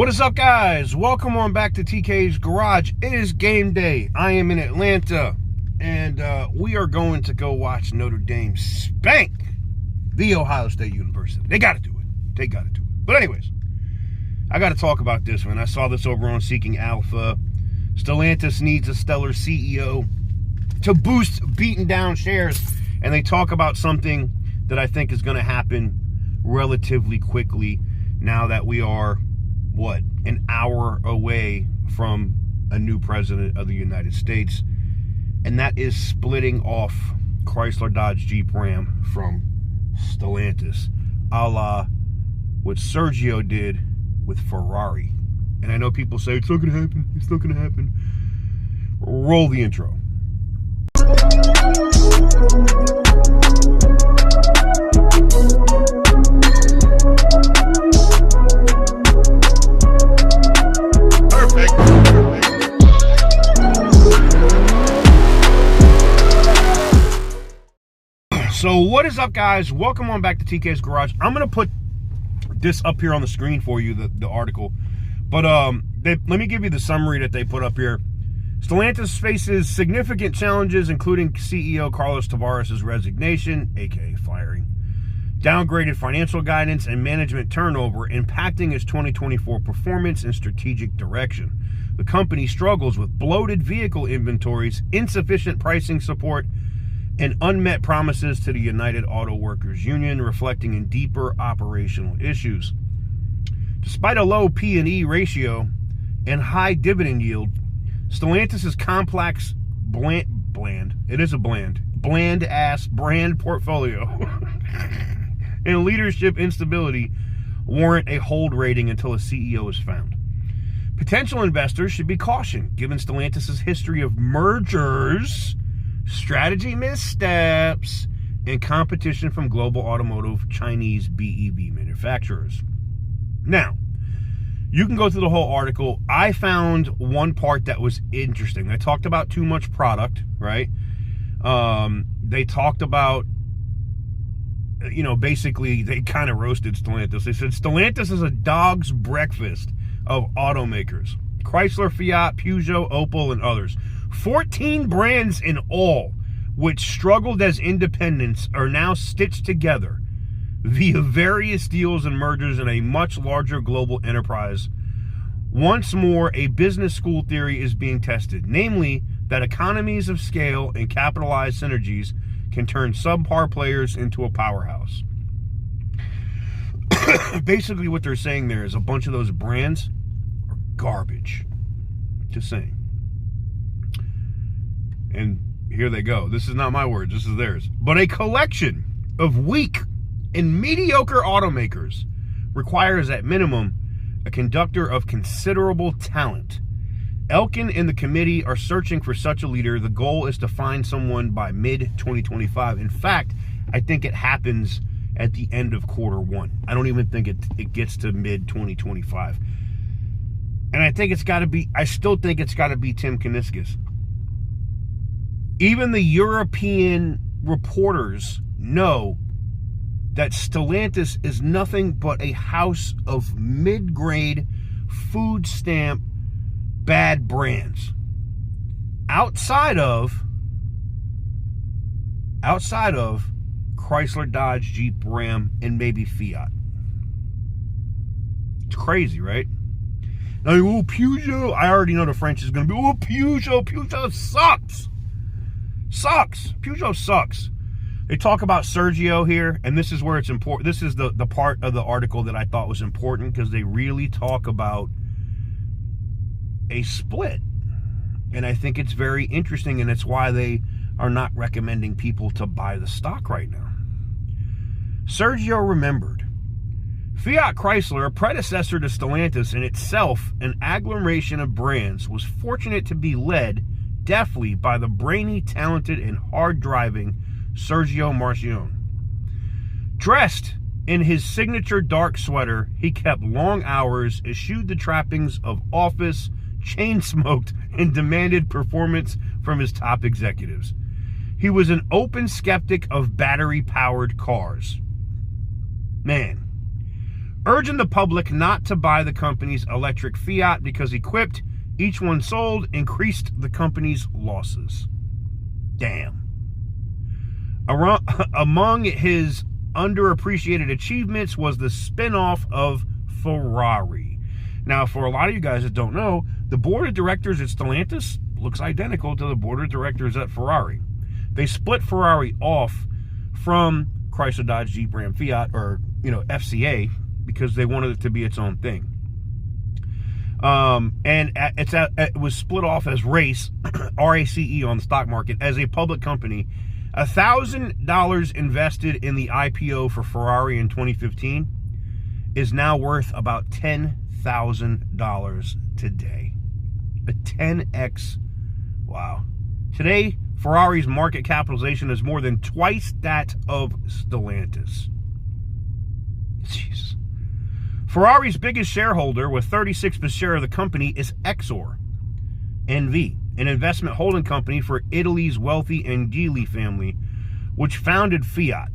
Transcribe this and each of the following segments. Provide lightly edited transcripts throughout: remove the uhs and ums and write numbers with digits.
What is up, guys? Welcome on back to TK's Garage. It is game day. I am in Atlanta, and we are going to go watch Notre Dame spank the Ohio State University. They got to do it. They got to do it. But anyways, I got to talk about this one. I saw this over on Seeking Alpha. Stellantis needs a stellar CEO to boost beaten down shares, and they talk about something that I think is going to happen relatively quickly now that we are an hour away from a new president of the United States, and that is splitting off Chrysler, Dodge, Jeep, Ram from Stellantis, a la what Sergio did with Ferrari. And I know people say it's not gonna happen, it's not gonna happen. Roll the intro. So what is up, guys? Welcome on back to TK's Garage. I'm going to put this up here on the screen for you, the article. But let me give you the summary that they put up here. Stellantis faces significant challenges, including CEO Carlos Tavares' resignation, aka firing, downgraded financial guidance, and management turnover, impacting its 2024 performance and strategic direction. The company struggles with bloated vehicle inventories, insufficient pricing support, and unmet promises to the United Auto Workers Union, reflecting in deeper operational issues. Despite a low P/E ratio and high dividend yield, Stellantis' complex bland-ass brand portfolio and leadership instability warrant a hold rating until a CEO is found. Potential investors should be cautioned, given Stellantis' history of mergers, strategy missteps, and competition from global automotive Chinese BEV manufacturers. Now, you can go through the whole article. I found one part that was interesting. They talked about too much product, right? They talked about, basically they kind of roasted Stellantis. They said Stellantis is a dog's breakfast of automakers. Chrysler, Fiat, Peugeot, Opel, and others. 14 brands in all, which struggled as independents, are now stitched together via various deals and mergers in a much larger global enterprise. Once more, a business school theory is being tested, namely that economies of scale and capitalized synergies can turn subpar players into a powerhouse. Basically, what they're saying there is a bunch of those brands are garbage. Just saying. And here they go. This is not my words, this is theirs. But a collection of weak and mediocre automakers requires, at minimum, a conductor of considerable talent. Elkin and the committee are searching for such a leader. The goal is to find someone by mid-2025. In fact, I think it happens at the end of Q1. I don't even think it gets to mid-2025. And I still think it's got to be Tim Kuniskis. Even the European reporters know that Stellantis is nothing but a house of mid-grade food stamp bad brands. Outside of Chrysler, Dodge, Jeep, Ram, and maybe Fiat. It's crazy, right? Now, Peugeot, I already know the French is going to be, Peugeot sucks. Peugeot sucks. They talk about Sergio here, and this is where it's important. This is the part of the article that I thought was important, because they really talk about a split. And I think it's very interesting, and it's why they are not recommending people to buy the stock right now. Sergio remembered, Fiat Chrysler, a predecessor to Stellantis and itself an agglomeration of brands, was fortunate to be led deftly by the brainy, talented, and hard-driving Sergio Marchionne. Dressed in his signature dark sweater, he kept long hours, eschewed the trappings of office, chain-smoked, and demanded performance from his top executives. He was an open skeptic of battery-powered cars. Man, urging the public not to buy the company's electric Fiat because he quipped each one sold increased the company's losses. Damn. Among his underappreciated achievements was the spinoff of Ferrari. Now, for a lot of you guys that don't know, the board of directors at Stellantis looks identical to the board of directors at Ferrari. They split Ferrari off from Chrysler, Dodge, Jeep, Ram, Fiat, or, FCA, because they wanted it to be its own thing. It was split off as RACE, RACE on the stock market, as a public company. $1,000 invested in the IPO for Ferrari in 2015 is now worth about $10,000 today. A 10x. Wow. Today, Ferrari's market capitalization is more than twice that of Stellantis. Jeez. Ferrari's biggest shareholder, with 36% share of the company, is Exor NV, an investment holding company for Italy's wealthy Angeli family, which founded Fiat.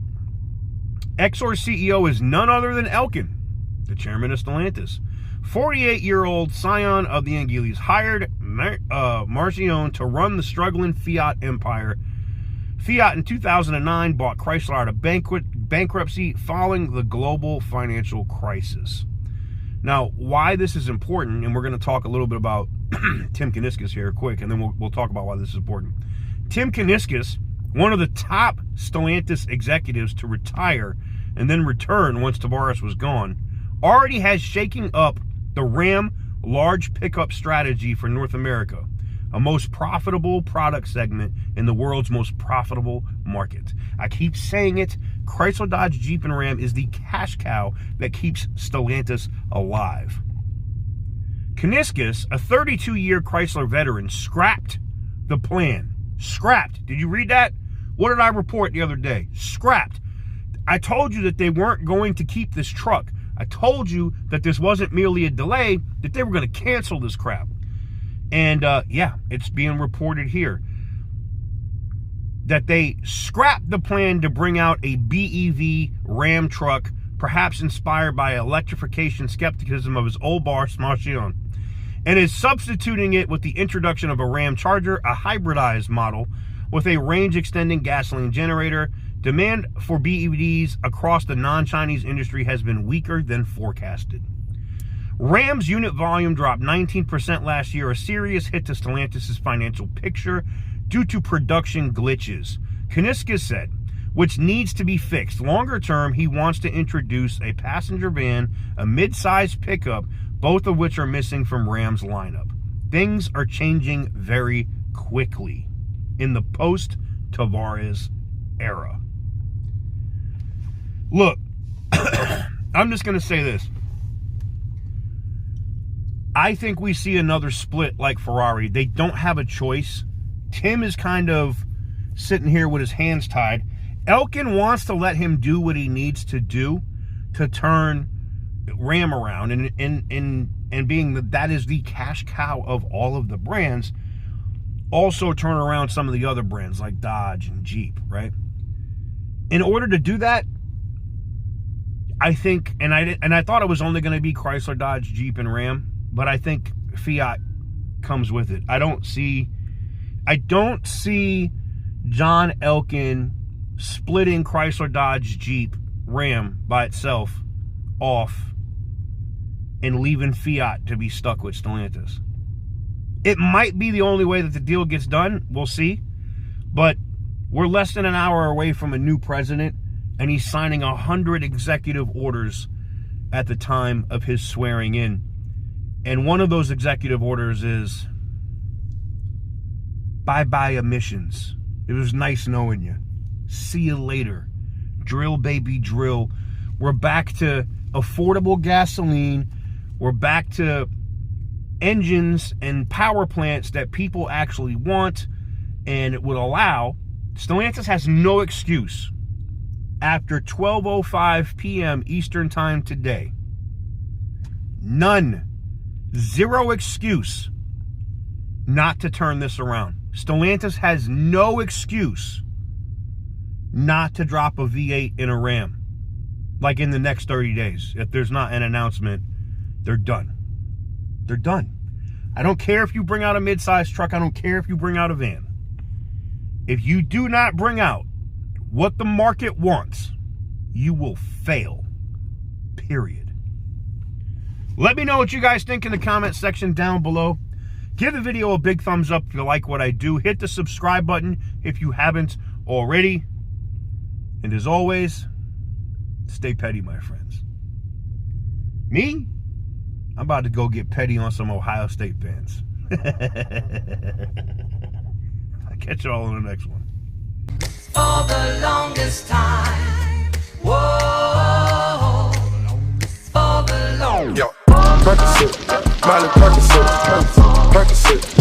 Exor's CEO is none other than Elkann, the chairman of Stellantis. 48-year-old scion of the Angelis hired Marcione to run the struggling Fiat empire. Fiat in 2009 bought Chrysler out of bankruptcy following the global financial crisis. Now, why this is important, and we're going to talk a little bit about Tim Kuniskis here quick, and then we'll talk about why this is important. Tim Kuniskis, one of the top Stellantis executives to retire and then return once Tavares was gone, already has shaking up the Ram large pickup strategy for North America, a most profitable product segment in the world's most profitable market. I keep saying it, Chrysler, Dodge, Jeep, and Ram is the cash cow that keeps Stellantis alive. Kuniskis, a 32-year Chrysler veteran, scrapped the plan. Scrapped. Did you read that? What did I report the other day? Scrapped. I told you that they weren't going to keep this truck. I told you that this wasn't merely a delay, that they were going to cancel this crap. And yeah, it's being reported here that they scrapped the plan to bring out a BEV Ram truck, perhaps inspired by electrification skepticism of his old boss, Marcione, and is substituting it with the introduction of a Ram Charger, a hybridized model with a range-extending gasoline generator. Demand for BEVs across the non-Chinese industry has been weaker than forecasted. Ram's unit volume dropped 19% last year, a serious hit to Stellantis' financial picture due to production glitches. Kuniskis said, which needs to be fixed. Longer term, he wants to introduce a passenger van, a mid-sized pickup, both of which are missing from Ram's lineup. Things are changing very quickly in the post-Tavares era. Look, I'm just going to say this. I think we see another split like Ferrari. They don't have a choice. Tim is kind of sitting here with his hands tied. Elkann wants to let him do what he needs to do to turn Ram around, and being that is the cash cow of all of the brands, also turn around some of the other brands like Dodge and Jeep, right? In order to do that, I think, and I thought it was only going to be Chrysler, Dodge, Jeep, and Ram, but I think Fiat comes with it. I don't see John Elkann splitting Chrysler, Dodge, Jeep, Ram by itself off and leaving Fiat to be stuck with Stellantis. It might be the only way that the deal gets done. We'll see. But we're less than an hour away from a new president, and he's signing 100 executive orders at the time of his swearing in. And one of those executive orders is bye-bye emissions. It was nice knowing you. See you later. Drill, baby, drill. We're back to affordable gasoline. We're back to engines and power plants that people actually want, and it would allow. Stellantis has no excuse after 12:05 p.m. Eastern Time today. None. Zero excuse not to turn this around. Stellantis has no excuse not to drop a V8 in a Ram. like in the next 30 days. If there's not an announcement, they're done. They're done. I don't care if you bring out a mid-sized truck. I don't care if you bring out a van. If you do not bring out what the market wants, you will fail. Period. Let me know what you guys think in the comment section down below. Give the video a big thumbs up if you like what I do. Hit the subscribe button if you haven't already. And as always, stay petty, my friends. Me? I'm about to go get petty on some Ohio State fans. I'll catch you all in the next one. For the longest time. Whoa. For the longest time. Yo, Percocet, Miley Percocet, Percocet.